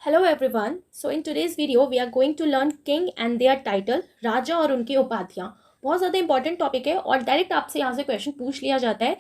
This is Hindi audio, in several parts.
Hello everyone. So in today's video we are going to learn king and their title, राजा और उनकी उपाधियाँ। बहुत ज़्यादा इंपॉर्टेंट टॉपिक है और डायरेक्ट आपसे यहाँ से क्वेश्चन पूछ लिया जाता है।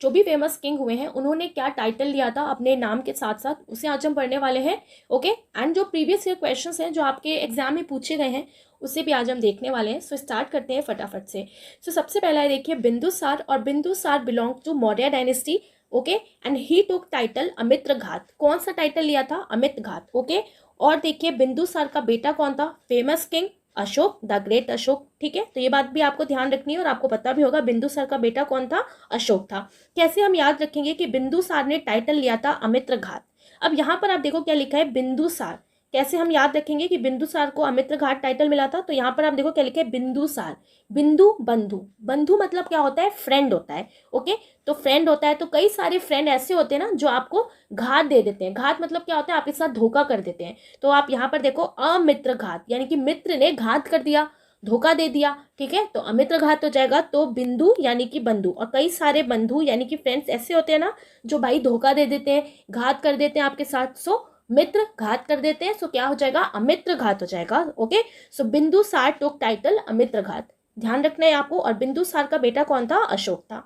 जो भी फेमस किंग हुए हैं उन्होंने क्या टाइटल लिया था अपने नाम के साथ साथ, उसे आज हम पढ़ने वाले हैं। ओके, एंड जो प्रीवियस ईयर क्वेश्चंस हैं जो आपके एग्जाम में पूछे गए हैं उसे भी आज हम देखने वाले हैं। सो स्टार्ट करते हैं फटाफट से। सबसे पहला है, देखिए बिंदुसार, और Bindusara belong to Maurya dynasty. Okay, and he took title Amitraghata. कौन सा टाइटल लिया था? अमित घात। ओके, और देखिए बिंदुसार का बेटा कौन था? Famous king Ashok, the great Ashok. ठीक है, तो ये बात भी आपको ध्यान रखनी है और आपको पता भी होगा बिंदुसार का बेटा कौन था? अशोक था। कैसे हम याद रखेंगे कि बिंदुसार ने टाइटल लिया था अमित्र घात। अब यहाँ पर आप देखो क्या लिखा है, बिंदुसार। कैसे हम याद रखेंगे कि बिंदुसार को अमित्र घाट टाइटल मिला था? तो यहाँ पर आप देखो क्या लिखा है, बिंदुसार। बिंदु बंधु, बंधु मतलब क्या होता है? फ्रेंड होता है। ओके, तो फ्रेंड होता है, तो कई सारे फ्रेंड ऐसे होते हैं ना जो आपको घात दे देते हैं। घात मतलब क्या होता है? आपके साथ धोखा कर देते हैं। तो आप यहाँ पर देखो अमित्र घात, यानी कि मित्र ने घात कर दिया, धोखा दे दिया। ठीक है, तो अमित्र घात हो जाएगा। तो बिंदु यानी कि बंधु, और कई सारे बंधु यानी कि फ्रेंड्स ऐसे होते हैं ना जो भाई धोखा दे देते हैं, घात कर देते हैं आपके साथ। मित्र घात कर देते हैं, क्या हो जाएगा? अमित्र घात हो जाएगा। ओके, बिंदुसार टुक टाइटल अमित्र घात, ध्यान रखना है आपको। और बिंदुसार का बेटा कौन था? अशोक था।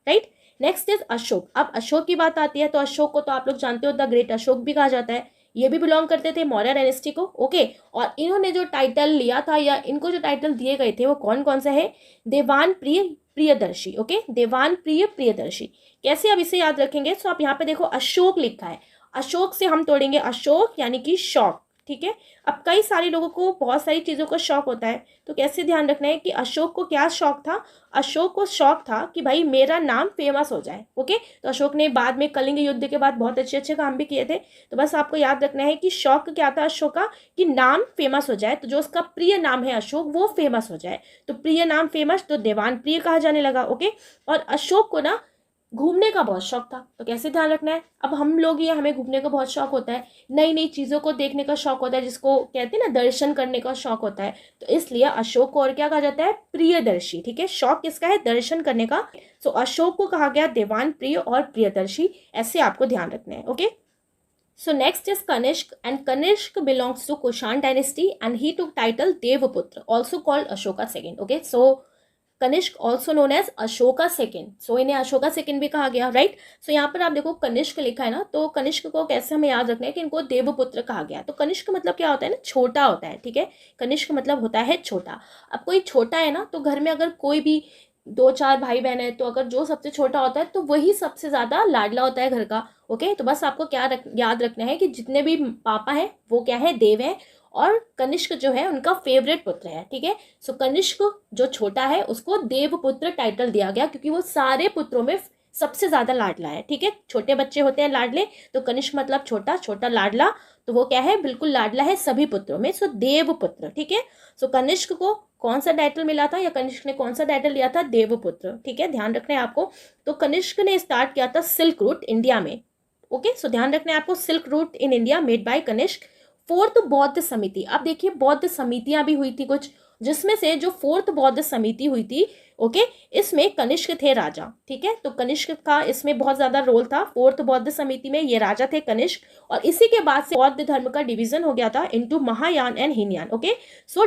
Right, next is Ashok. अब अशोक की बात आती है तो अशोक को तो आप लोग जानते हो द ग्रेट अशोक भी कहा जाता है। ये भी बिलोंग करते थे मौर्य डायनेस्टी को। ओके, और इन्होंने जो टाइटल लिया था या इनको जो टाइटल दिए गए थे वो कौन कौन से है? देवान प्रिय प्रियदर्शी। ओके, देवान प्रिय प्रियदर्शी। कैसे अब इसे याद रखेंगे? आप यहाँ पे देखो अशोक लिखा है, अशोक से हम तोड़ेंगे अशोक यानी कि शौक। ठीक है, अब कई सारे लोगों को बहुत सारी चीज़ों का शौक होता है, तो कैसे ध्यान रखना है कि अशोक को क्या शौक था? अशोक को शौक था कि भाई मेरा नाम फेमस हो जाए। ओके, तो अशोक ने बाद में कलिंग युद्ध के बाद बहुत अच्छे अच्छे काम भी किए थे। तो बस आपको याद रखना है कि शौक क्या था अशोक का? कि नाम फेमस हो जाए, तो जो उसका प्रिय नाम है अशोक वो फेमस हो जाए। तो प्रिय नाम फेमस, तो देवान प्रिय कहा जाने लगा। ओके, और अशोक को ना घूमने का बहुत शौक था। तो कैसे ध्यान रखना है? अब हम लोग ये, हमें घूमने का बहुत शौक होता है, नई नई चीज़ों को देखने का शौक होता है, जिसको कहते हैं ना दर्शन करने का शौक होता है। तो इसलिए अशोक को और क्या कहा जाता है? प्रियदर्शी। ठीक है, शौक किसका है? दर्शन करने का। अशोक को कहा गया देवान प्रिय और प्रियदर्शी, ऐसे आपको ध्यान रखना है। Okay, next is Kanishka, and Kanishka belongs to Kushan dynasty and he took title Devaputra, also called Ashoka second. Okay, Kanishka also known as Ashoka second. इन्हें अशोका सेकेंड भी कहा गया। राइट, यहाँ पर आप देखो कनिष्क लिखा है ना, तो कनिष्क को कैसे हमें याद रखना है कि इनको देवपुत्र कहा गया। तो कनिष्क मतलब क्या होता है ना? छोटा होता है। ठीक है, कनिष्क मतलब होता है छोटा। अब कोई छोटा है ना, तो घर में अगर कोई भी दो चार भाई बहन है, तो अगर जो सबसे छोटा होता है तो वही सबसे ज्यादा लाडला होता है घर का। ओके, तो बस आपको क्या याद रखना है कि जितने भी पापा हैं वो क्या है? देव है, और कनिष्क जो है उनका फेवरेट पुत्र है। ठीक है, कनिष्क जो छोटा है उसको देवपुत्र टाइटल दिया गया क्योंकि वो सारे पुत्रों में सबसे ज्यादा लाडला है। ठीक है, छोटे बच्चे होते हैं लाडले, तो कनिष्क मतलब छोटा, छोटा लाडला, तो वो क्या है? बिल्कुल लाडला है सभी पुत्रों में। देवपुत्र। ठीक है, कनिष्क को कौन सा टाइटल मिला था, या कनिष्क ने कौन सा टाइटल लिया था? देवपुत्र। ठीक है, ध्यान रखना है आपको। तो कनिष्क ने स्टार्ट किया था सिल्क रूट इंडिया में। ओके, ध्यान रखना है आपको, silk route in India made by Kanishka. Fourth बौद्ध समिति, अब देखिए बौद्ध समितियां भी हुई थी कुछ, जिसमें से जो फोर्थ बौद्ध समिति हुई थी, ओके, इसमें कनिष्क थे राजा। ठीक है, तो कनिष्क का इसमें बहुत ज्यादा रोल था। फोर्थ बौद्ध समिति में ये राजा थे कनिष्क, और इसी के बाद से बौद्ध धर्म का डिवीजन हो गया था into Mahayana and Hinayana. Okay,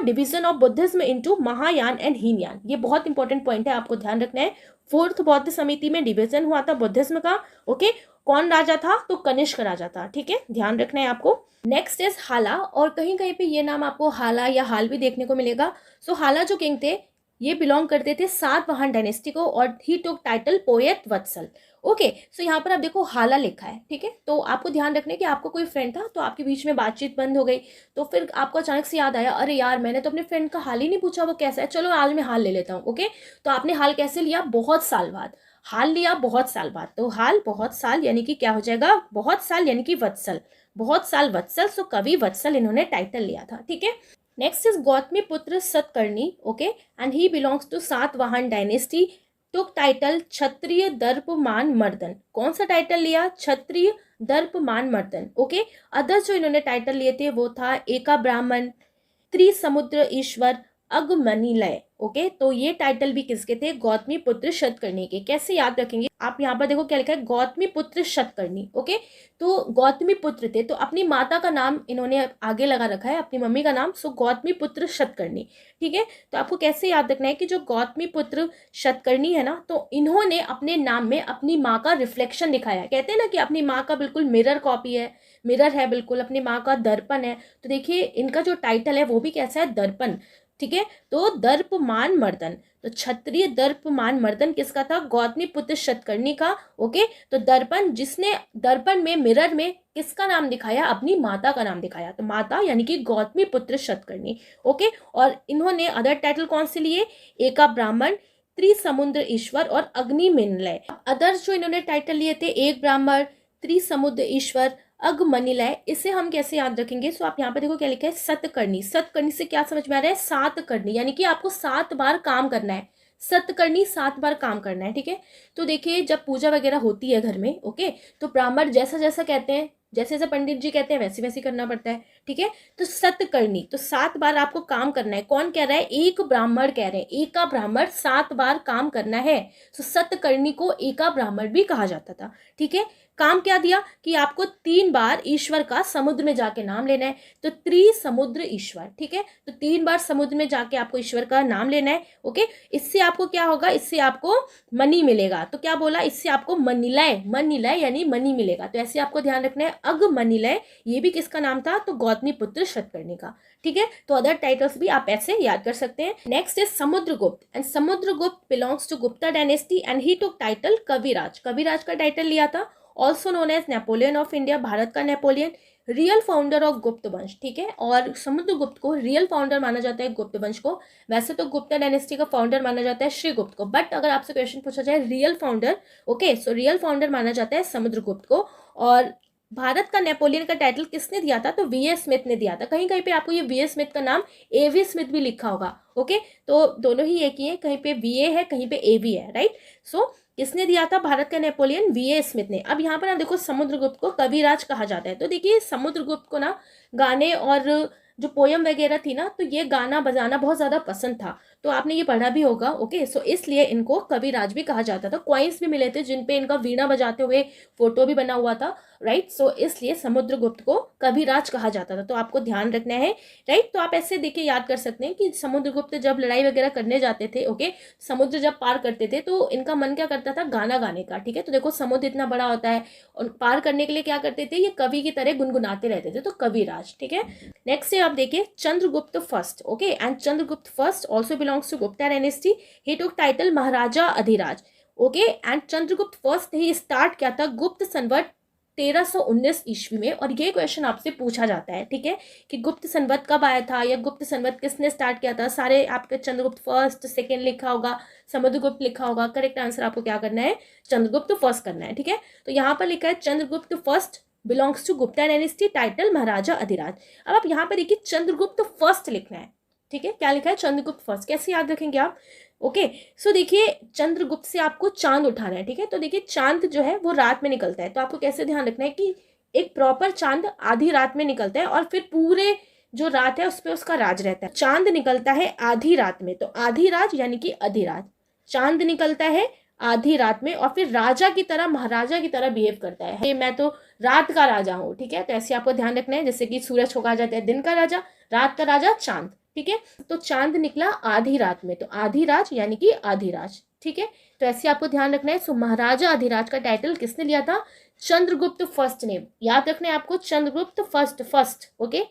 division of Buddhism into Mahayana and Hinayana, ये बहुत इंपॉर्टेंट पॉइंट है, आपको ध्यान रखना है। फोर्थ बौद्ध समिति में डिवीजन हुआ था बुद्धिज्म का। ओके, कौन राजा था? तो कनिष्क राजा था। ठीक है, ध्यान रखना है आपको। नेक्स्ट इज हाला, और कहीं कहीं पे ये नाम आपको हाला या हाल भी देखने को मिलेगा। हाला जो किंग थे ये बिलोंग करते थे सातवाहन डायनेस्टी को, और ही टुक टाइटल पोएट वत्सल। ओके, यहाँ पर आप देखो हाला लिखा है। ठीक है, तो आपको ध्यान रखना है कि आपको कोई फ्रेंड था, तो आपके बीच में बातचीत बंद हो गई, तो फिर आपको अचानक से याद आया, अरे यार मैंने तो अपने फ्रेंड का हाल ही नहीं पूछा वो कैसा है, चलो आज मैं हाल ले लेता हूँ। ओके, तो आपने हाल कैसे लिया? बहुत साल बाद हाल लिया, बहुत साल बाद। तो हाल बहुत साल यानी कि क्या हो जाएगा? बहुत साल यानी कि वत्सल, बहुत साल वत्सल। कवि वत्सल इन्होंने टाइटल लिया था। ठीक है, next is Gautamiputra Satakarni. Okay, and he belongs to Satavahana dynasty, took title Kshatriya Darpamana Mardana. कौन सा टाइटल लिया? क्षत्रिय दर्पमान मर्दन। ओके, अदर जो इन्होंने टाइटल लिए थे वो था एका ब्राह्मण, त्रिसमुद्र ईश्वर, अगमनीलय। ओके, तो ये टाइटल भी किसके थे? गौतमी पुत्र शतकर्णी के। कैसे याद रखेंगे आप? यहाँ पर देखो क्या लिखा है, गौतमी पुत्र शतकर्णी। ओके, तो गौतमी पुत्र थे, तो अपनी माता का नाम इन्होंने आगे लगा रखा है, अपनी मम्मी का नाम, सो गौतमी पुत्र शतकर्णी। ठीक है, तो आपको कैसे याद रखना है कि जो गौतमी पुत्र शतकर्णी है ना, तो इन्होंने अपने नाम में अपनी माँ का रिफ्लेक्शन दिखाया। कहते हैं ना कि अपनी माँ का बिल्कुल मिरर कॉपी है, मिरर है बिल्कुल, अपनी माँ का दर्पण है। तो देखिए इनका जो टाइटल है वो भी कैसा है? दर्पण। ठीक है, तो दर्पमान मर्दन, तो क्षत्रिय दर्पमान मर्दन किसका था? गौतमी पुत्र शतकर्णी का। ओके, तो दर्पण, जिसने दर्पण में, मिरर में किसका नाम दिखाया? अपनी माता का नाम दिखाया, तो माता यानी कि गौतमी पुत्र शतकर्णी। ओके, और इन्होंने अदर टाइटल कौन से लिए? एका ब्राह्मण, त्रिसमुद्र ईश्वर और अग्निमिनलय। अदर्स जो इन्होंने टाइटल लिए थे, एक ब्राह्मण, त्रिसमुद्र ईश्वर, अगमनीलय, इसे हम कैसे याद रखेंगे? सो आप यहाँ पे देखो क्या लिखा है, सतकर्णी। सतकर्णी से क्या समझ में आ रहा है? 7 करनी, यानी कि आपको 7 बार काम करना है। सतकर्णी 7 बार काम करना है। ठीक है, तो देखिए जब पूजा वगैरह होती है घर में, ओके, तो ब्राह्मण जैसा जैसा कहते हैं, जैसे जैसे पंडित जी कहते हैं वैसे वैसे करना पड़ता है। ठीक है, तो सतकर्णी, तो 7 बार आपको काम करना है। कौन कह रहा है? एक ब्राह्मण कह रहे हैं, एका ब्राह्मण 7 बार काम करना है। तो सतकर्णी को एका ब्राह्मण भी कहा जाता था। ठीक है, काम क्या दिया कि आपको 3 बार ईश्वर का समुद्र में जाके नाम लेना है, तो त्रिसमुद्र ईश्वर। ठीक है, तो 3 बार समुद्र में जाके आपको ईश्वर का नाम लेना है। ओके, इससे आपको क्या होगा? इससे आपको मनी मिलेगा। तो क्या बोला? इससे आपको मनीलय, मनीलय यानी मनी मिलेगा। तो ऐसे आपको ध्यान रखना है, अगमनीलय, ये भी किसका नाम था? तो गौतमी पुत्र शतकर्णी का। ठीक है, तो अदर टाइटल्स भी आप ऐसे याद कर सकते हैं। Next is Samudragupta, and Samudragupta belongs to Gupta dynasty and he took title Kaviraj. Kaviraj का टाइटल लिया था, also known as Napoleon of India, Bharat का नेपोलियन, रियल फाउंडर ऑफ गुप्त वंश। ठीक है, और समुद्रगुप्त को रियल फाउंडर माना जाता है गुप्त वंश को। वैसे तो गुप्ता डायनेस्टी का फाउंडर माना जाता है श्रीगुप्त को, बट अगर आपसे क्वेश्चन पूछा जाए real founder, okay, so real founder माना जाता है समुद्रगुप्त को। और भारत का नेपोलियन का टाइटल किसने दिया था? तो वी ए स्मिथ ने दिया था। कहीं कहीं पे आपको ये वी ए स्मिथ का नाम ए वी स्मिथ भी लिखा होगा। ओके, तो दोनों ही एक ही है, कहीं पे वी ए है, कहीं पे ए वी है, राइट। सो किसने दिया था भारत का नेपोलियन? वी ए स्मिथ ने। अब यहाँ पर आप देखो समुद्रगुप्त को कविराज कहा जाता है। तो देखिए समुद्रगुप्त को ना गाने और जो पोयम वगैरह थी ना, तो ये गाना बजाना बहुत ज़्यादा पसंद था, तो आपने ये पढ़ा भी होगा। ओके, सो इसलिए इनको कविराज भी कहा जाता था। कॉइन्स भी मिले थे जिन पे इनका वीणा बजाते हुए फोटो भी बना हुआ था, राइट। सो इसलिए समुद्रगुप्त को कविराज कहा जाता था, तो आपको ध्यान रखना है, राइट। तो आप ऐसे देखिए याद कर सकते हैं कि समुद्रगुप्त जब लड़ाई वगैरह करने जाते थे, ओके, समुद्र जब पार करते थे तो इनका मन क्या करता था? गाना गाने का। ठीक है, तो देखो समुद्र इतना बड़ा होता है और पार करने के लिए क्या करते थे? ये कवि की तरह गुनगुनाते रहते थे, तो कविराज। ठीक है, नेक्स्ट आप देखिए Chandragupta first. Okay, and Chandragupta first also belongs to Gupta dynasty. He took title Maharaja Adhiraj. Okay, and Chandragupta first ने ही स्टार्ट किया था गुप्त संवत 1319 ईस्वी में। और ये क्वेश्चन आपसे पूछा जाता है, ठीक है, कि गुप्त संवत कब आया था या गुप्त संवत किसने स्टार्ट किया था। सारे आपके चंद्रगुप्त फर्स्ट, सेकेंड लिखा होगा, समुद्रगुप्त लिखा होगा। करेक्ट आंसर आपको क्या करना है? चंद्रगुप्त फर्स्ट करना है। ठीक है, तो यहाँ पर लिखा है Chandragupta first belongs to Gupta dynasty, title Maharaja Adhiraj. अब आप यहाँ पर देखिए चंद्रगुप्त फर्स्ट लिखना है। ठीक है, क्या लिखा है? चंद्रगुप्त फर्स्ट। कैसे याद रखेंगे आप? ओके, सो देखिए चंद्रगुप्त से आपको चांद उठाना है। ठीक है, तो देखिए चांद जो है वो रात में निकलता है, तो आपको कैसे ध्यान रखना है कि एक प्रॉपर चांद आधी रात में निकलता है और फिर पूरे जो रात है उस पर उसका राज रहता है। चांद निकलता है आधी रात में, तो आधी रात यानी कि अधिराज। चांद निकलता है आधी रात में और फिर राजा की तरह, महाराजा की तरह बिहेव करता है, मैं तो रात का राजा हूँ। ठीक है, तो ऐसे आपको ध्यान रखना है, जैसे कि सूरज को कहा जाता है दिन का राजा, रात का राजा चांद। ठीक है, तो चांद निकला आधी रात में, तो आधीराज यानी कि आधीराज। ठीक है, तो ऐसे आपको ध्यान रखना है। सो महाराजा अधिराज का टाइटल किसने लिया था? चंद्रगुप्त फर्स्ट ने। याद रखना है आपको Chandragupta first. Okay,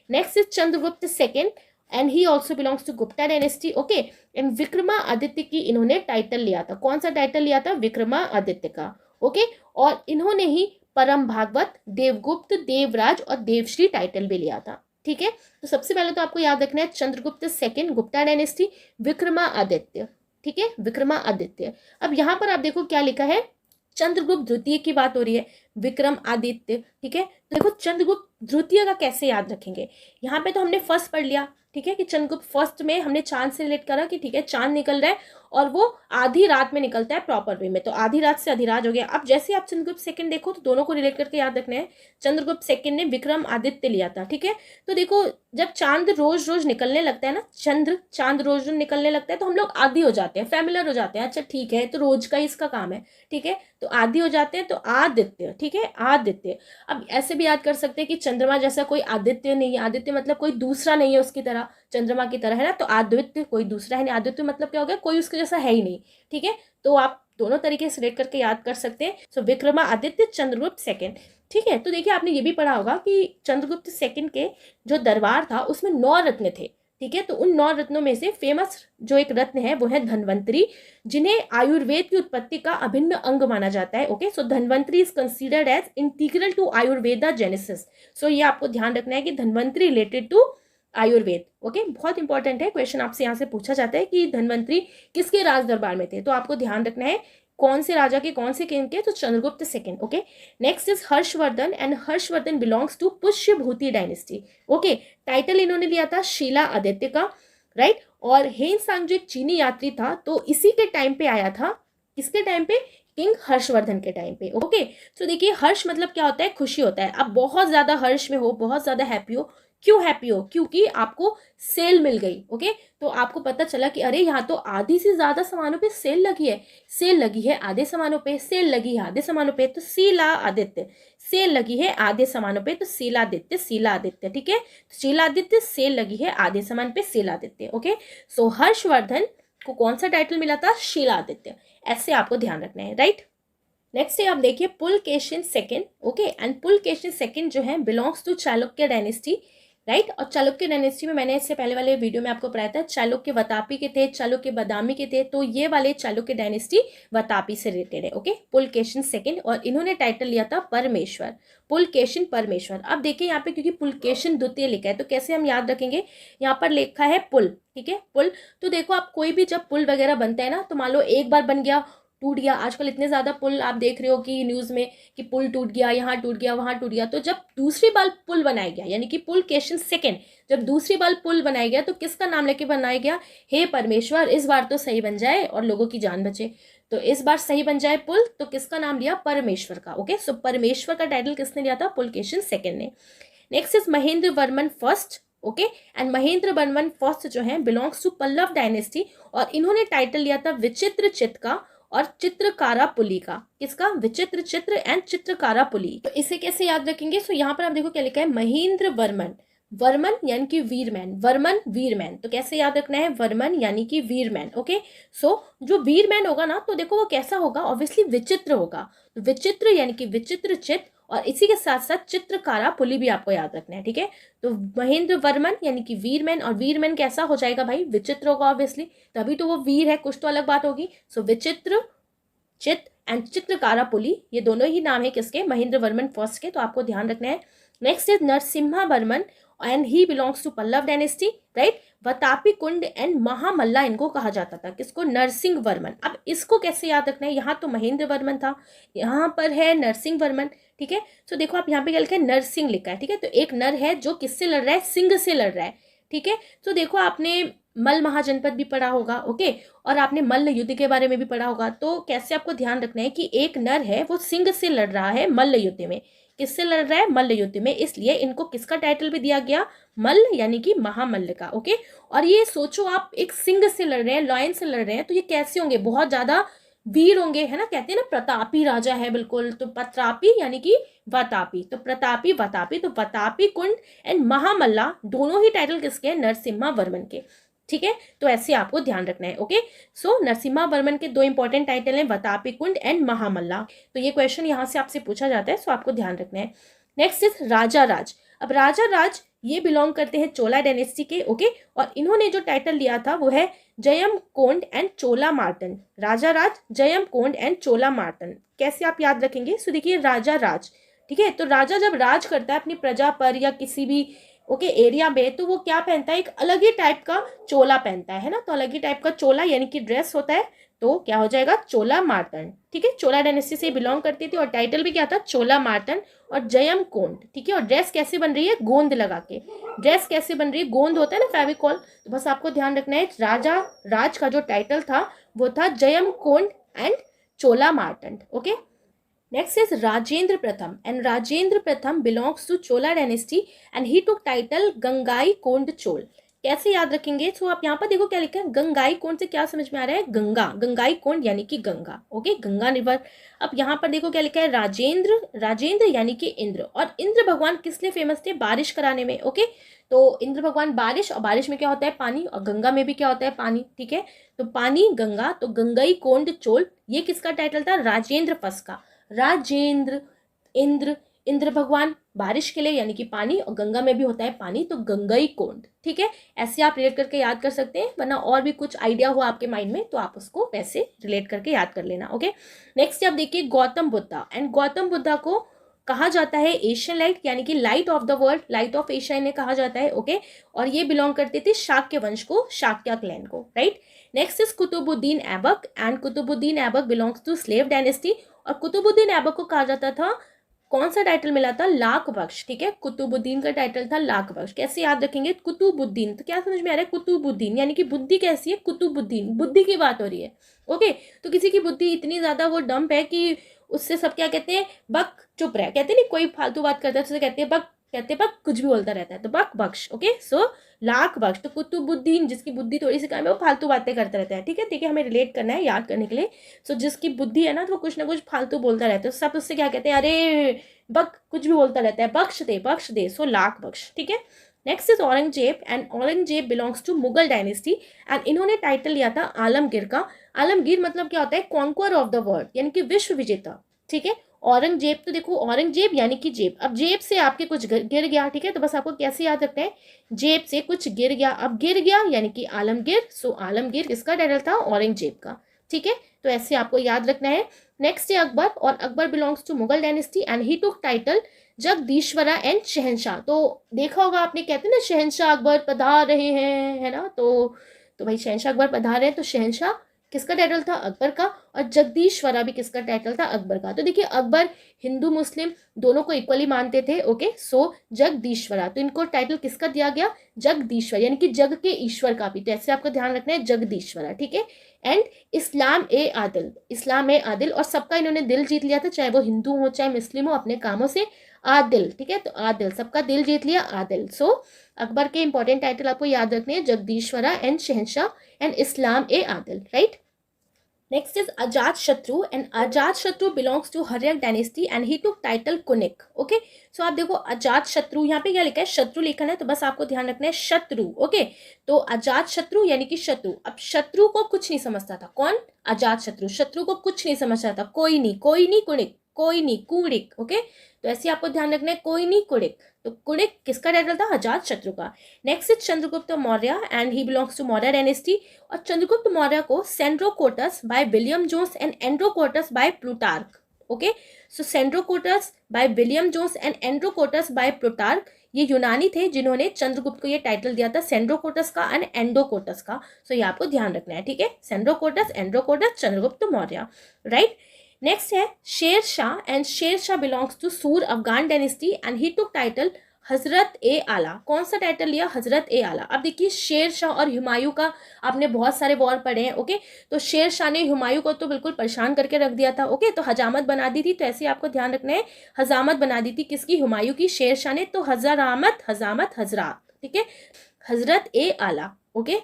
next is Chandragupta second and he also belongs to Gupta dynasty. Okay, and Vikramaditya की इन्होंने टाइटल लिया था। कौन सा टाइटल लिया था? विक्रमादित्य का। ओके, और इन्होंने ही परम भागवत, देवगुप्त, देवराज और देवश्री टाइटल भी लिया था। ठीक है, तो सबसे पहले तो आपको याद रखना है चंद्रगुप्त सेकेंड, गुप्ता डायनेस्टी, विक्रमादित्य। ठीक है, विक्रमादित्य। अब यहाँ पर आप देखो क्या लिखा है, चंद्रगुप्त द्वितीय की बात हो रही है, विक्रमादित्य। ठीक है, तो देखो चंद्रगुप्त द्वितीय का कैसे याद रखेंगे? यहाँ पे तो हमने फर्स्ट पढ़ लिया, ठीक है, कि चंद्रगुप्त फर्स्ट में हमने चांद से रिलेट करा कि ठीक है चांद निकल रहा है और वो आधी रात में निकलता है प्रॉपर वे में, तो आधी रात से अधिराज हो गया। अब जैसे आप चंद्रगुप्त सेकंड देखो तो दोनों को रिलेट करके याद रखना है। चंद्रगुप्त सेकंड ने विक्रम आदित्य लिया था, ठीक है। तो देखो जब चांद रोज रोज निकलने लगता है ना, चांद रोज रोज निकलने लगता है तो हम लोग आदी हो जाते हैं, फैमिलियर हो जाते हैं, अच्छा ठीक है तो रोज का इसका काम है, ठीक है, तो आदी हो जाते हैं। तो आदित्य, ठीक है, आदित्य। अब ऐसे भी याद कर सकते हैं कि चंद्रमा जैसा कोई आदित्य नहीं है, आदित्य मतलब कोई दूसरा नहीं है उसकी तरह, चंद्रमा की तरह, है ना, तो आदित्य कोई दूसरा है नहीं, आदित्य मतलब क्या हो गया, कोई उसके जैसा है ही नहीं, ठीक है। तो आप दोनों तरीके से रेट करके याद कर सकते हैं। सो विक्रमादित्य चंद्रगुप्त सेकंड, ठीक है। तो देखिए आपने ये भी पढ़ा होगा कि चंद्रगुप्त सेकंड के जो दरबार था उसमें 9 रत्न थे, ठीक है। तो उन 9 रत्नों में से फेमस जो एक रत्न है वो है धन्वंतरी, जिन्हें आयुर्वेद की उत्पत्ति का अभिन्न अंग माना जाता है। Okay, so Dhanvantari is considered as integral to Ayurveda genesis. So ये आपको ध्यान रखना है कि Dhanvantari related to Ayurveda. Okay, बहुत इंपॉर्टेंट है, क्वेश्चन आपसे यहाँ से पूछा जाता है कि धन्वंतरी किसके राज दरबार में थे, तो आपको ध्यान रखना है कौन से राजा के, कौन से किंग के, तो Chandragupta second. Okay, next is Harshavardhan, and Harshavardhan belongs to Pushyabhuti dynasty. Okay, title इन्होंने लिया था शीला आदित्य का, राइट। और हेनसांग जो एक चीनी यात्री था तो इसी के टाइम पे आया था, किसके टाइम पे, किंग हर्षवर्धन के टाइम पे। ओके, तो देखिए हर्ष मतलब क्या होता है, खुशी होता है। अब बहुत ज्यादा हर्ष में हो, बहुत ज्यादा हैप्पी हो, क्यों हैप्पी हो, क्योंकि आपको सेल मिल गई। ओके, तो आपको पता चला कि अरे यहाँ तो आधी से ज्यादा सामानों पे सेल लगी है, सेल लगी है आधे सामानों पे, सेल लगी है आधे सामानों पे, तो शीला आदित्य, सेल लगी है आधे सामानों पे, तो शीलादित्य, शीलादित्य, ठीक है। शीलादित्य, सेल लगी है आधे सामान पे, शीलादित्य। ओके, सो हर्षवर्धन को कौन सा टाइटल मिला था, शीलादित्य, ऐसे आपको ध्यान रखना है, राइट। नेक्स्ट है आप देखिए Pulakeshin second. Okay, and Pulakeshin second जो है belongs to Chalukya dynasty, right. और चालुक्य डायनेस्टी में मैंने इससे पहले वाले वीडियो में आपको पढ़ाया था, चालुक्य वतापी के थे, चालुक्य बादामी के थे, तो ये वाले चालुक्य डायनेस्टी वतापी से रिलेटेड है। ओके, पुलकेशिन सेकंड, और इन्होंने टाइटल लिया था परमेश्वर, पुलकेशिन परमेश्वर। अब देखिए यहाँ पे क्योंकि पुलकेशिन द्वितीय लिखा है तो कैसे हम याद रखेंगे, यहाँ पर लिखा है पुल, ठीक है, पुल। तो देखो आप कोई भी जब पुल वगैरह बनता है ना, तो मान लो एक बार बन गया, टूट गया, आजकल इतने ज्यादा पुल आप देख रहे हो कि न्यूज में कि पुल टूट गया, यहाँ टूट गया, वहां टूट गया, तो जब दूसरी बार पुल बनाया गया, यानी कि पुलकेशिन सेकंड, जब दूसरी बार पुल बनाया गया तो किसका नाम लेके बनाया गया, हे परमेश्वर इस बार तो सही बन जाए और लोगों की जान बचे, तो इस बार सही बन जाए पुल, तो किसका नाम लिया, परमेश्वर का। ओके, सो परमेश्वर का टाइटल किसने लिया था, पुलकेशिन सेकंड ने। Next is Mahendra Varman first. Okay, and Mahendra Varman first जो है बिलोंग्स टू पल्लव डायनेस्टी, और इन्होंने टाइटल लिया था विचित्र चित्त का और चित्रकारा पुली का, किसका, विचित्र चित्र एंड चित्रकारा पुली। तो इसे कैसे याद रखेंगे, सो यहाँ पर आप देखो क्या लिखा है, महेंद्र वर्मन, वर्मन यानी कि वीरमैन, वर्मन वीरमैन, तो कैसे याद रखना है, वर्मन यानी कि वीरमैन। ओके, सो जो वीरमैन होगा ना तो देखो वो कैसा होगा, ऑब्वियसली विचित्र होगा, तो विचित्र यानी कि विचित्र चित्त, और इसी के साथ साथ चित्रकारा पुली भी आपको याद रखना है, ठीक है। तो महेंद्र वर्मन यानी कि वीरमैन, और वीरमैन कैसा हो जाएगा भाई, विचित्र होगा ऑब्वियसली, तभी तो वो वीर है, कुछ तो अलग बात होगी। सो विचित्र चित्त एंड चित्रकारा पुली, ये दोनों ही नाम है किसके, महेंद्र वर्मन फर्स्ट के, तो आपको ध्यान रखना है। Next is Narasimha Varman, and he belongs to Pallava dynasty, right. Vatapi Konda and Mahamalla इनको कहा जाता था, किसको, नरसिंह वर्मन। अब इसको कैसे याद रखना है, यहाँ तो महेंद्र वर्मन था, यहाँ पर है नरसिंह वर्मन, ठीक है। तो देखो आप यहाँ पे क्या लिखा है, नरसिंह लिखा है, ठीक है। तो एक नर है जो किससे लड़ रहा है, सिंह से लड़ रहा है, ठीक है। तो देखो आपने मल महाजनपद भी पढ़ा होगा, ओके, और आपने मल्ल युद्ध के बारे में भी पढ़ा होगा, तो कैसे आपको ध्यान रखना है कि एक नर है वो सिंह से लड़ रहा है मल्ल युद्ध में, किससे लड़ रहा है, मल्ल युद्ध में, इसलिए इनको किसका टाइटल भी दिया गया, मल्ल यानी कि महामल्ल का। ओके, और ये सोचो आप एक सिंह से लड़ रहे हैं, लॉयन से लड़ रहे हैं, तो ये कैसे होंगे, बहुत ज्यादा वीर होंगे, है ना, कहते हैं ना प्रतापी राजा है, बिल्कुल। तो प्रतापी यानी कि वतापी, तो प्रतापी वतापी, तो वतापी कुंड एंड महामल्ला दोनों ही टाइटल किसके हैं, नरसिम्हा वर्मन के, ठीक है। तो ऐसे आपको ध्यान रखना है। ओके, सो नरसिम्हा वर्मन के दो इंपॉर्टेंट टाइटल हैं, वतापी कुंड एंड महामल्ला, तो ये क्वेश्चन यहाँ से आपसे पूछा जाता है, सो आपको ध्यान रखना है। नेक्स्ट इज राजा राज। अब राजा राज ये बिलोंग करते हैं चोला डायनेस्टी के, ओके, और इन्होंने जो टाइटल लिया था वो है जयम कोंड and Chola मार्तन। Raja Raj, Jayam Kond and चोला मार्तन, कैसे आप याद रखेंगे, सो देखिए राजा राज, ठीक है, तो राजा जब राज करता है अपनी प्रजा पर या किसी भी ओके एरिया में, तो वो क्या पहनता है, एक अलग ही टाइप का चोला पहनता है ना, तो अलग ही टाइप का चोला यानी कि ड्रेस होता है, तो क्या हो जाएगा, चोला मार्तन, ठीक है। चोला डायनेस्टी से बिलोंग करती थी और टाइटल भी क्या था, चोला मार्तन और जयम कोंड, ठीक है। और ड्रेस कैसे बन रही है, गोंद लगा के, ड्रेस कैसे बन रही है, गोंद होता है ना फेविकॉल, तो बस आपको ध्यान रखना है राजा राज का जो टाइटल था वो था Jayamkonda and Chola Martanda. Okay, next is Rajendra Pratham, and Rajendra Pratham belongs to Chola dynasty and he took title Gangai Konda Chola. कैसे याद रखेंगे? तो आप यहाँ पर देखो क्या लिखा है, गंगाई कोंड से क्या समझ में आ रहा है? गंगा, गंगाई कोंड यानी कि गंगा. Okay, Ganga river. अब यहाँ पर देखो क्या लिखा है, राजेंद्र, राजेंद्र यानी कि इंद्र. और इंद्र भगवान किस लिए फेमस थे? बारिश कराने में. ओके, तो इंद्र भगवान बारिश, और बारिश में क्या होता है? पानी, और गंगा में भी क्या होता है? पानी. ठीक है, तो पानी, गंगा, तो गंगाई कोंड चोल, ये किसका टाइटल था? राजेंद्र फर्स्ट का. राजेंद्र, इंद्र, इंद्र भगवान बारिश के लिए यानी कि पानी, और गंगा में भी होता है पानी, तो गंगाई कोंड. ठीक है, ऐसे आप रिलेट करके याद कर सकते हैं, वरना और भी कुछ आइडिया हो आपके माइंड में तो आप उसको वैसे रिलेट करके याद कर लेना. ओके, नेक्स्ट आप देखिए गौतम बुद्धा. एंड गौतम बुद्धा को कहा जाता है एशियन लाइट, यानी कि light of the world, light of Asia इन्हें कहा जाता है. ओके, और ये बिलोंग करते थे शाक्य वंश को, शाक्य क्लैन को. Right, next is Qutubuddin Aibak. And Qutubuddin Aibak belongs to slave dynasty. और कुतुबुद्दीन ऐबक को कहा जाता था, कौन सा टाइटल मिला था? लाख बख्श. ठीक है, कुतुबुद्दीन का टाइटल था लाख बख्श. कैसे याद रखेंगे? कुतुबुद्दीन, तो क्या समझ में आ रहा है? कुतुबुद्दीन यानी कि बुद्धि कैसी है? कुतुबुद्दीन, बुद्धि की बात हो रही है. ओके, तो किसी की बुद्धि इतनी ज्यादा वो डंप है कि उससे सब क्या कहते हैं? बक, चुप रहे. कहते नहीं, कोई फालतू बात करता है तो कहते हैं बक, कहते हैं बक, कुछ भी बोलता रहता है तो बक बख्श. ओके, सो लाख बख्श. तो कुतुबुद्दीन, जिसकी बुद्धि थोड़ी सी कम है, वो फालतू बातें करता रहता है. ठीक है, ठीक है, हमें रिलेट करना है याद करने के लिए. सो जिसकी बुद्धि है ना, तो वो कुछ ना कुछ फालतू बोलता रहता है, सब उससे क्या कहते हैं? अरे बक, कुछ भी बोलता रहता है, बख्श दे, बख्श दे. सो लाख बख्श. ठीक है, next is Aurangzeb. And Aurangzeb belongs to Mughal dynasty. And इन्होंने टाइटल लिया था आलमगीर का. आलमगीर मतलब क्या होता है? कॉन्क्वर ऑफ द वर्ल्ड, यानी कि विश्व विजेता. ठीक है, औरंगजेब, तो देखो औरंगजेब यानी कि जेब. अब जेब से आपके कुछ गिर गया. ठीक है, तो बस आपको कैसे याद रखना है? जेब से कुछ गिर गया. अब गिर गया यानी कि आलमगीर. सो आलमगीर किसका टाइटल था? औरंगजेब का. ठीक है, तो ऐसे आपको याद रखना है. नेक्स्ट है अकबर. और Akbar belongs to Mughal dynasty and he took title Jagadishwara and Shahanshah. तो देखा होगा आपने, कहते हैं ना शहनशाह अकबर पधार रहे हैं, है ना? तो भाई शहनशाह अकबर पधार रहे हैं, तो शहनशाह किसका टाइटल था? अकबर का. और जगदीश्वरा भी किसका टाइटल था? अकबर का. तो देखिए अकबर हिंदू मुस्लिम दोनों को इक्वली मानते थे. ओके, सो जगदीश्वरा, तो इनको टाइटल किसका दिया गया? जगदीश्वर, यानी कि जग के ईश्वर का भी. तो ऐसे आपको ध्यान रखना है, जगदीश्वरा. ठीक है, एंड इस्लाम ए आदिल, इस्लाम ए आदिल. और सबका इन्होंने दिल जीत लिया था, चाहे वो हिंदू हो चाहे मुस्लिम हो, अपने कामों से आदिल. ठीक है, तो आदिल, सबका दिल जीत लिया, आदिल. सो अकबर के इंपॉर्टेंट टाइटल आपको याद रखने हैं, Jagadishwara and Shahanshah and Islam e Adil. Right, next is Ajatashatru. And Ajatashatru belongs to Haryanka dynasty and he took title Kunika. Okay, so आप देखो अजात शत्रु, यहाँ पे क्या लिखा है? शत्रु लिखा है, तो बस आपको ध्यान रखना है शत्रु. ओके, तो अजात शत्रु यानी कि शत्रु. अब शत्रु को कुछ नहीं समझता था. कौन? अजात शत्रु. शत्रु को कुछ नहीं समझता था. कोई नहीं, कोई नहीं कुणिक, कोई नहीं कुड़िक. ओके, तो ऐसे आपको ध्यान रखना है, कोई नहीं कुड़िक. तो कुड़िक किसका टाइटल था? अजात शत्रु का. Next is Chandragupta Maurya and he belongs to Maurya dynasty. और चंद्रगुप्त मौर्य को Sandrocottus by William Jones and Androcottus by Plutarch. Okay, so Sandrocottus by William Jones and Androcottus by Plutarch, ये यूनानी थे जिन्होंने चंद्रगुप्त को ये टाइटल दिया था, सेंड्रोकोटस का एंड एंडोकोटस का. सो ये आपको ध्यान रखना है. ठीक है, Sandrocottus, Androcottus, Chandragupta Maurya. Right, next है Sher Shah. And Sher Shah belongs to सूर Afghan dynasty and he took title हजरत ए आला. कौन सा टाइटल लिया? हजरत ए आला. अब देखिए शेर शाह और हुमायूं का आपने बहुत सारे वॉर पढ़े हैं. ओके, तो शेर शाह ने हुमायूं को तो बिल्कुल परेशान करके रख दिया था. ओके, तो हजामत बना दी थी. तो ऐसे आपको ध्यान रखना है, हजामत बना दी थी किसकी? हुमायूं की. शेर शाह ने तो हजरामत, हजामत, हजरात. ठीक है, हजरत ए आला. ओके,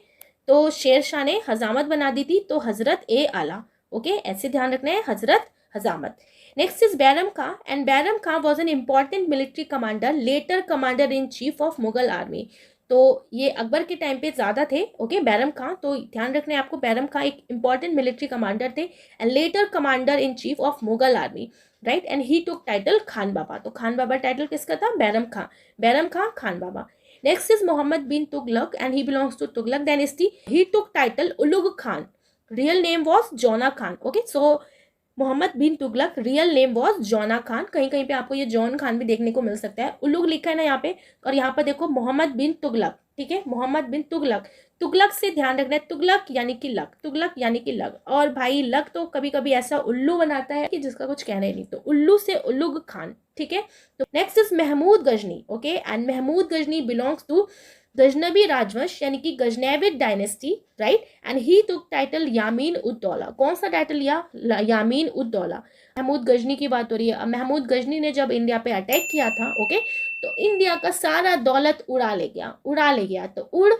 तो शेर शाह ने हजामत बना दी थी, तो हजरत ए आला. ओके, ऐसे ध्यान रखना है, हजरत, हजामत. Next is Bairam Khan. And Bairam Khan was an important military commander, later commander in chief of Mughal army. तो ये अकबर के टाइम पे ज़्यादा थे. ओके, बैरम खां, तो ध्यान रखना है आपको, बैरम खां एक इंपॉर्टेंट मिलिट्री कमांडर थे and later commander in chief of Mughal army. Right, and he took title Khan Baba. तो खान बाबा टाइटल किसका था? Bairam Khan. Bairam Khan, Khan Baba. Next is Mohammad bin Tughlaq and he belongs to Tughlaq dynasty. He took title Ulugh Khan. Real name was Jauna Khan. Okay, so Mohammad bin Tughlaq real name was Jauna Khan. कहीं कहीं पे आपको ये जॉन खान भी देखने को मिल सकता है. उलुग लिखा है ना यहाँ पे, और यहाँ पर देखो मोहम्मद बिन तुगलक. ठीक है, मोहम्मद बिन तुगलक. तुगलक से ध्यान रखना है, तुगलक यानी कि लक, तुगलक यानी कि लक. और भाई लक तो कभी कभी ऐसा उल्लू बनाता है कि जिसका कुछ कहना ही नहीं. तो उल्लू से उलुग खान. ठीक है, तो next is Mahmud Ghazni. Okay, and Mahmud Ghazni belongs to Ghaznavi राजवंश यानी कि Ghaznavid dynasty, right, and he took title Yamin ud Daula. कौन सा टाइटल लिया? यामीन उद दौला। महमूद गजनी की बात हो रही है। अब महमूद गजनी ने जब इंडिया पे अटैक किया था, ओके, तो इंडिया का सारा दौलत उड़ा ले गया। तो उड़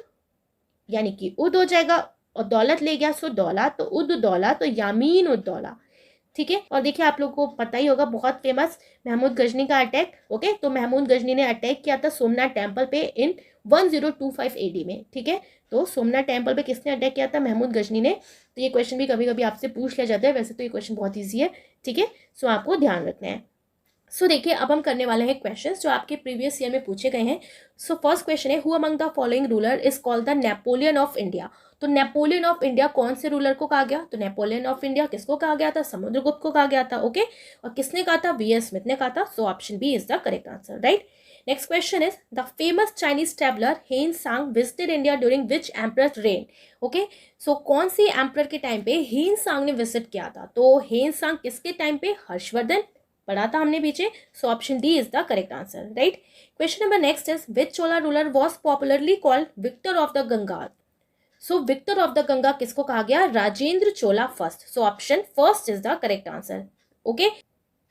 यानी कि उद हो जाएगा, और दौलत ले गया सो दौला, तो उद दौला, तो यामीन उद दौला, ठीक है। और देखिए आप लोग को पता ही होगा, बहुत फेमस महमूद गजनी का अटैक, ओके। तो महमूद गजनी ने अटैक किया था सोमनाथ टेम्पल पे इन 1025 AD में, ठीक है। तो सोमनाथ टेम्पल पे किसने अटैक किया था? महमूद गजनी ने। तो ये क्वेश्चन भी कभी कभी आपसे पूछ लिया जाता है, वैसे तो ये क्वेश्चन बहुत ईजी है, ठीक है। सो आपको ध्यान रखना है। सो देखिए अब हम करने वाले हैं क्वेश्चंस जो आपके प्रीवियस ईयर में पूछे गए हैं। सो फर्स्ट क्वेश्चन है, who among the following ruler is called the Napoleon of India. तो नेपोलियन ऑफ इंडिया कौन से रूलर को कहा गया? तो नेपोलियन ऑफ इंडिया किसको कहा गया था? समुद्रगुप्त को कहा गया था, ओके। और किसने कहा था? वीएस स्मिथ ने कहा था। So option B is the correct answer, right. Next question is, the famous Chinese traveller Hiuen Tsang visited India during which emperor reign, okay. So कौन सी एम्परर के टाइम पे हेन सांग ने विजिट किया था? तो हेन सांग किसके टाइम पे? हर्षवर्धन, पढ़ा था हमने पीछे। So option D is the correct answer, right. Question number next is, which Chola ruler was popularly called victor of the Ganga. So victor of the Ganga किसको कहा गया? Rajendra Chola first. So option first is the correct answer, okay.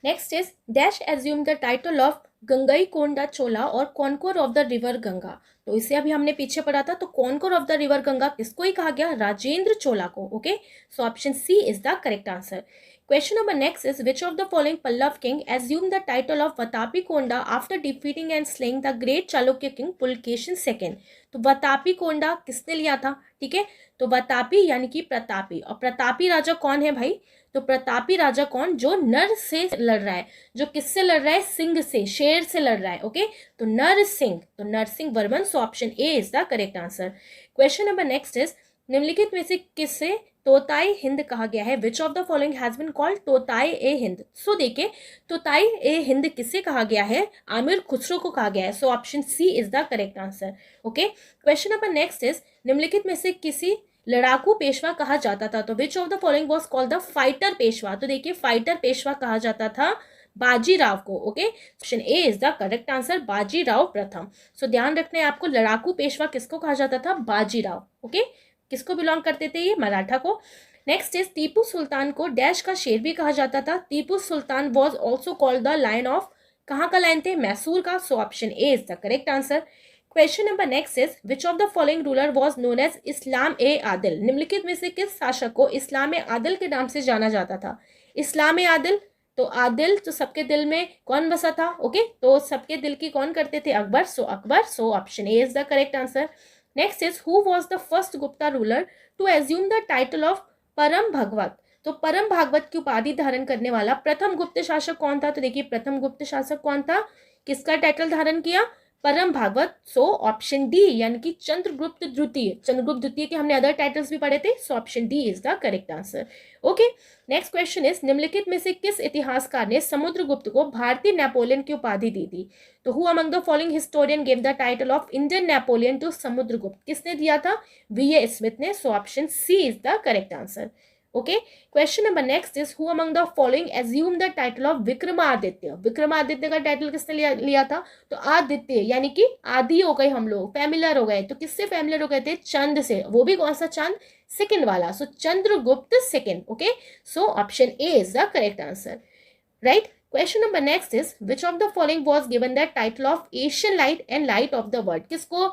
Next is, dash assume the title of Gangaikonda Chola और conqueror of the river Ganga. तो इसे अभी हमने पीछे पढ़ा था। तो conqueror of the river Ganga किसको ही कहा गया? राजेंद्र चोला को, okay. So option C is the correct answer. Question number next is, which of the following Pallav king assumed the title of Vatapi Konda after defeating and slaying the great Chalukya king Pulkeshi II? तो वतापी कोंडा किसने लिया था? ठीक है, तो वतापी यानी कि प्रतापी। और प्रतापी राजा कौन है भाई? तो प्रतापी राजा कौन? जो नर से लड़ रहा है। जो किससे लड़ रहा है? सिंह से, शेर से लड़ रहा है, ओके। तो नरसिंह, तो Narasimha Varman. So option A is the correct answer. Question number next is, निम्नलिखित में से किससे तोताई हिंद कहा गया है? Which of the following has been called Tuti e Hind. So देखिए, तोताई ए हिंद किससे कहा गया है? आमिर खुसरो को कहा गया है। So option C is the correct answer, okay. Question number next is, निम्नलिखित में से किसी लड़ाकू पेशवा कहा जाता था? तो विच of the following was called the fighter Peshwa. तो देखिए, फाइटर पेशवा कहा जाता था बाजीराव को, okay. Option A is the correct answer, Bajirao प्रथम। सो ध्यान रखना है आपको, लड़ाकू पेशवा किसको कहा जाता था? बाजीराव, ओके। किसको बिलोंग करते थे ये? मराठा को। नेक्स्ट इज, टीपू सुल्तान को डैश का शेर भी कहा जाता था। Tipu Sultan was also called the lion of, कहाँ का लायन थे? मैसूर का। So option A is the correct answer. Question number next is, which of the following ruler was known as Islam e Adil. निम्नलिखित में से किस शासक को इस्लाम ए आदिल के नाम से जाना जाता था? इस्लाम ए आदिल, तो आदिल तो सबके दिल में कौन बसा था? ओके, तो सबके दिल की कौन करते थे? Akbar. So Akbar. So option A is the correct answer. Next is, who was the first Gupta ruler to assume the title of Parama Bhagavata. तो परम भागवत की उपाधि धारण करने वाला प्रथम गुप्त शासक कौन था? तो देखिए, प्रथम गुप्त शासक कौन था? किसका टाइटल धारण किया? परम भागवत। सो ऑप्शन डी यानी कि चंद्रगुप्त द्वितीय। चंद्रगुप्त द्वितीय के हमने अदर टाइटल्स भी पढ़े थे। सो option D is the correct answer, okay. Next question is, निम्नलिखित में से किस इतिहासकार ने समुद्रगुप्त को भारतीय नेपोलियन की उपाधि दी थी? तो who among the following historian give the title of Indian Napoleon to Samudragupta. किसने दिया था? वीए स्मिथ ने। So option C is the correct answer, okay. Question number next is, who among the following assume the title of Vikramaditya. Vikramaditya का टाइटल किसने लिया था? तो आदित्य यानी कि आदि हो गए, हम लोग फैमिलियर हो गए। तो किससे फैमिलियर हो गए थे? चंद से। वो भी कौन सा चंद? सेकंड वाला। So Chandragupta second, okay. So option A is the correct answer, right. Question number next is, which of the following was given the title of Asian light and light of the world. किसको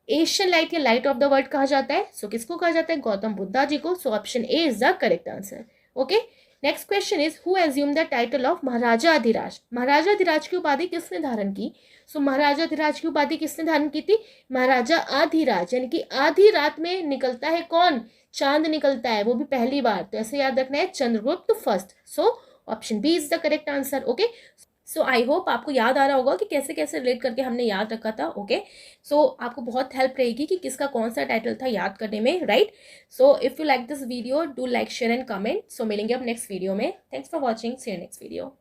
एशियन लाइट या लाइट ऑफ द वर्ल्ड कहा जाता है? सो किसको कहा जाता है? गौतम बुद्धा जी को। So option A is the correct answer, okay. Next question is, who assume the title of Maharaja Adhiraj. Maharaja Adhiraj की उपाधि किसने धारण की? सो महाराजा अधिराज की उपाधि किसने धारण की थी? महाराजा आधिराज, यानी कि आधी रात में निकलता है कौन? चांद निकलता है, वो भी पहली बार। तो ऐसे याद रखना है, Chandragupta first. So option B is the correct answer, okay. So I hope आपको याद आ रहा होगा कि कैसे कैसे रिलेट करके हमने याद रखा था, ओके। सो आपको बहुत हेल्प रहेगी कि किसका कौन सा टाइटल था याद करने में, right. So if you like this video, do like, share and comment. So मिलेंगे अब नेक्स्ट वीडियो में। Thanks for watching, see you next video.